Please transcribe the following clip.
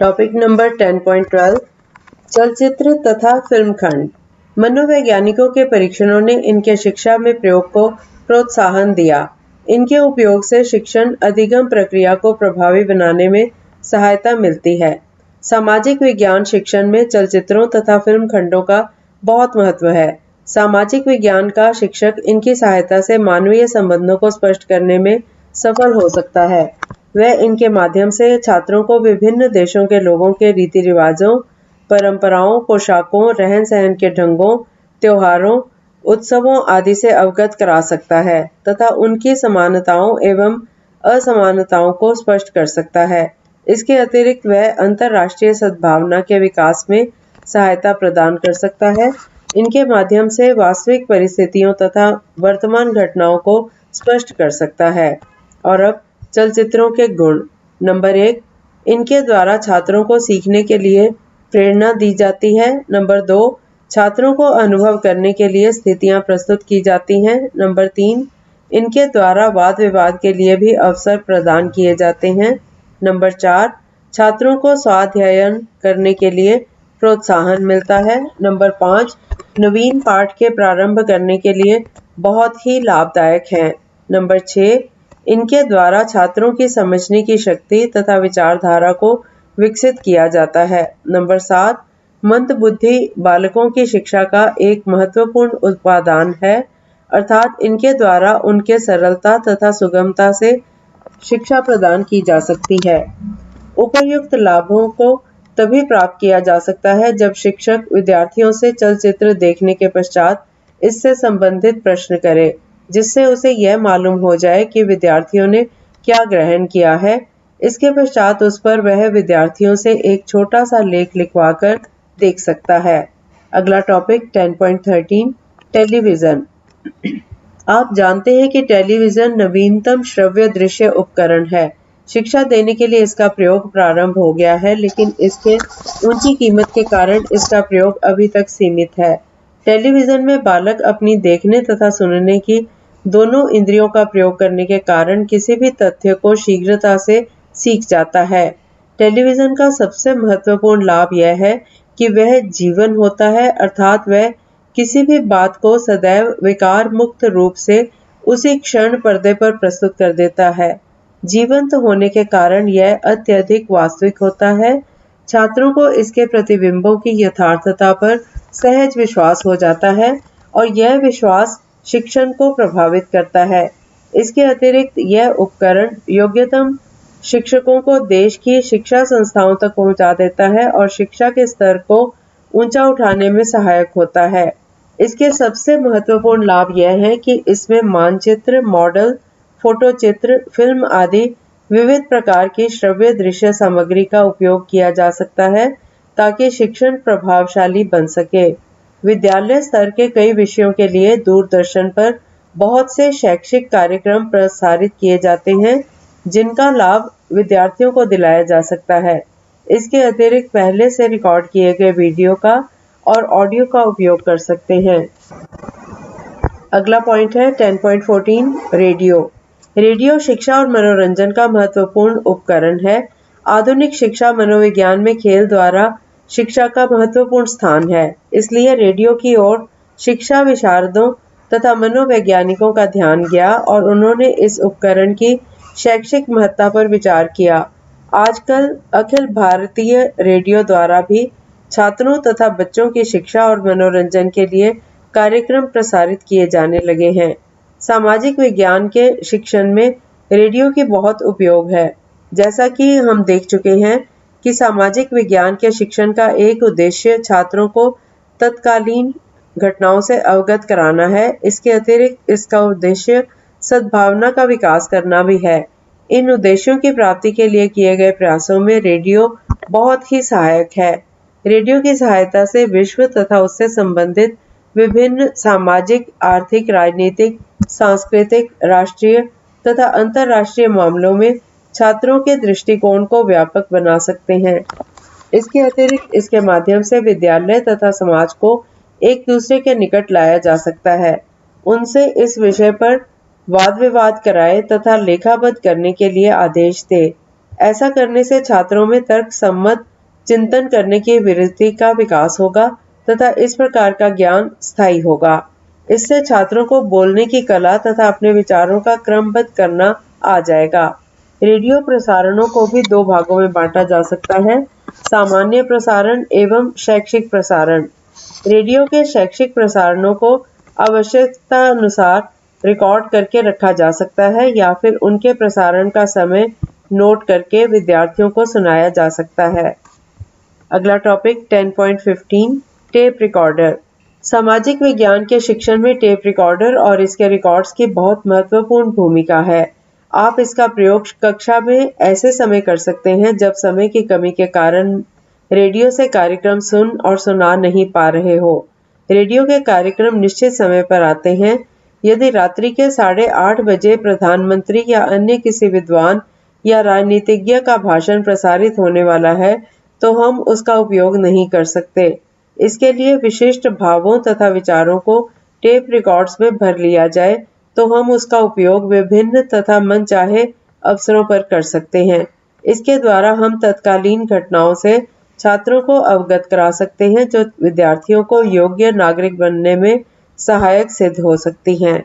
Topic number 10.12 चलचित्र तथा film खंड। मनोवैज्ञानिकों के परीक्षणों ने इनके शिक्षा में प्रयोग को प्रोत्साहन दिया। इनके उपयोग से शिक्षण अधिगम प्रक्रिया को प्रभावी बनाने में सहायता मिलती है। सामाजिक विज्ञान शिक्षण में चलचित्रों तथा फिल्म खंडों का बहुत महत्व है। सामाजिक विज्ञान का शिक्षक इनकी सहायता से मानवीय संबंधों को स्पष्ट करने में सफल हो सकता है। वह इनके माध्यम से छात्रों को विभिन्न देशों के लोगों के रीति रिवाजों, परंपराओं, पोशाकों, रहन सहन के ढंगों, त्योहारों, उत्सवों आदि से अवगत करा सकता है तथा उनकी समानताओं एवं असमानताओं को स्पष्ट कर सकता है। इसके अतिरिक्त वह अंतर्राष्ट्रीय सद्भावना के विकास में सहायता प्रदान कर सकता है। इनके माध्यम से वास्तविक परिस्थितियों तथा वर्तमान घटनाओं को स्पष्ट कर सकता है। और अब चलचित्रों के गुण। नंबर 1, इनके द्वारा छात्रों को सीखने के लिए प्रेरणा दी जाती है। नंबर 2, छात्रों को अनुभव करने के लिए स्थितियां प्रस्तुत की जाती हैं। नंबर 3, इनके द्वारा वाद विवाद के लिए भी अवसर प्रदान किए जाते हैं। नंबर 4, छात्रों को स्वाध्यायन करने के लिए प्रोत्साहन मिलता है। नंबर 5, नवीन पाठ के प्रारंभ करने के लिए बहुत ही लाभदायक है। नंबर 6, इनके द्वारा छात्रों की समझने की शक्ति तथा विचारधारा को विकसित किया जाता है। नंबर 7, मंदबुद्धि बालकों की शिक्षा का एक महत्वपूर्ण उपादान है, अर्थात इनके द्वारा उनके सरलता तथा सुगमता से शिक्षा प्रदान की जा सकती है। उपर्युक्त लाभों को तभी प्राप्त किया जा सकता है जब शिक्षक विद्यार्थियों से चलचित्र देखने के पश्चात इससे संबंधित प्रश्न करे, जिससे उसे यह मालूम हो जाए कि विद्यार्थियों ने क्या ग्रहण किया है। इसके पश्चात उस पर वह विद्यार्थियों से एक छोटा सा लेख लिखवाकर देख सकता है। अगला टॉपिक 10.13 टेलीविजन। आप जानते हैं कि टेलीविजन नवीनतम श्रव्य दृश्य उपकरण है। शिक्षा देने के लिए इसका प्रयोग प्रारंभ हो गया है, लेकिन इसके ऊंची कीमत के कारण इसका प्रयोग अभी तक सीमित है। टेलीविजन में बालक अपनी देखने तथा सुनने की दोनों इंद्रियों का प्रयोग करने के कारण किसी भी तथ्य को शीघ्रता से सीख जाता है। टेलीविजन का सबसे महत्वपूर्ण लाभ यह है कि वह जीवन होता है, अर्थात वह किसी भी बात को सदैव विकार मुक्त रूप से उसी क्षण पर्दे पर प्रस्तुत कर देता है। जीवंत होने के कारण यह अत्यधिक वास्तविक होता है। छात्रों को इसके प्रतिबिंबों की यथार्थता पर सहज विश्वास हो जाता है और यह विश्वास शिक्षण को प्रभावित करता है। इसके अतिरिक्त यह उपकरण योग्यतम शिक्षकों को देश की शिक्षा संस्थाओं तक पहुंचा देता है और शिक्षा के स्तर को ऊंचा उठाने में सहायक होता है। इसके सबसे महत्वपूर्ण लाभ यह है कि इसमें मानचित्र, मॉडल, फोटोचित्र, फिल्म आदि विविध प्रकार की श्रव्य दृश्य सामग्री का उपयोग किया जा सकता है ताकि शिक्षण प्रभावशाली बन सके। विद्यालय स्तर के कई विषयों के लिए दूरदर्शन पर बहुत से शैक्षिक कार्यक्रम प्रसारित किए जाते हैं, जिनका लाभ विद्यार्थियों को दिलाया जा सकता है। इसके अतिरिक्त पहले से रिकॉर्ड किए गए वीडियो का और ऑडियो का उपयोग कर सकते हैं। अगला पॉइंट है 10.14 रेडियो। रेडियो शिक्षा और मनोरंजन का महत्वपूर्ण उपकरण है। आधुनिक शिक्षा मनोविज्ञान में खेल द्वारा शिक्षा का महत्वपूर्ण स्थान है, इसलिए रेडियो की ओर शिक्षा विशारदों तथा मनोवैज्ञानिकों का ध्यान गया और उन्होंने इस उपकरण की शैक्षिक महत्ता पर विचार किया। आजकल अखिल भारतीय रेडियो द्वारा भी छात्रों तथा बच्चों की शिक्षा और मनोरंजन के लिए कार्यक्रम प्रसारित किए जाने लगे हैं। सामाजिक विज्ञान के शिक्षण में रेडियो की बहुत उपयोग है। जैसा कि हम देख चुके हैं कि सामाजिक विज्ञान के शिक्षण का एक उद्देश्य छात्रों को तत्कालीन घटनाओं से अवगत कराना है। इसके अतिरिक्त इसका उद्देश्य सद्भावना का विकास करना भी है। इन उद्देश्यों की प्राप्ति के लिए किए गए प्रयासों में रेडियो बहुत ही सहायक है। रेडियो की सहायता से विश्व तथा उससे संबंधित विभिन्न सामाजिक, आर्थिक, राजनीतिक, सांस्कृतिक, राष्ट्रीय तथा अंतर्राष्ट्रीय मामलों में छात्रों के दृष्टिकोण को व्यापक बना सकते हैं। इसके अतिरिक्त इसके माध्यम से विद्यालय तथा समाज को एक दूसरे के निकट लाया जा सकता है। उनसे इस विषय पर वाद विवाद कराए तथा लेखाबद्ध करने के लिए आदेश दे। ऐसा करने से छात्रों में तर्क सम्मत चिंतन करने की वृत्ति का विकास होगा तथा इस प्रकार का ज्ञान स्थायी होगा। इससे छात्रों को बोलने की कला तथा अपने विचारों का क्रमबद्ध करना आ जाएगा। रेडियो प्रसारणों को भी दो भागों में बांटा जा सकता है, सामान्य प्रसारण एवं शैक्षिक प्रसारण। रेडियो के शैक्षिक प्रसारणों को आवश्यकतानुसार रिकॉर्ड करके रखा जा सकता है या फिर उनके प्रसारण का समय नोट करके विद्यार्थियों को सुनाया जा सकता है। अगला टॉपिक 10.15 टेप रिकॉर्डर। सामाजिक विज्ञान के शिक्षण में टेप रिकॉर्डर और इसके रिकॉर्ड्स की बहुत महत्वपूर्ण भूमिका है। आप इसका प्रयोग कक्षा में ऐसे समय कर सकते हैं जब समय की कमी के कारण रेडियो से कार्यक्रम सुन और सुना नहीं पा रहे हो। रेडियो के कार्यक्रम निश्चित समय पर आते हैं। यदि रात्रि के 8:30 बजे प्रधानमंत्री या अन्य किसी विद्वान या राजनीतिज्ञ का भाषण प्रसारित होने वाला है तो हम उसका उपयोग नहीं कर सकते। इसके लिए विशिष्ट भावों तथा विचारों को टेप रिकॉर्ड्स में भर लिया जाए तो हम उसका उपयोग विभिन्न तथा मनचाहे अवसरों पर कर सकते हैं। इसके द्वारा हम तत्कालीन घटनाओं से छात्रों को अवगत करा सकते हैं जो विद्यार्थियों को योग्य नागरिक बनने में सहायक सिद्ध हो सकती हैं।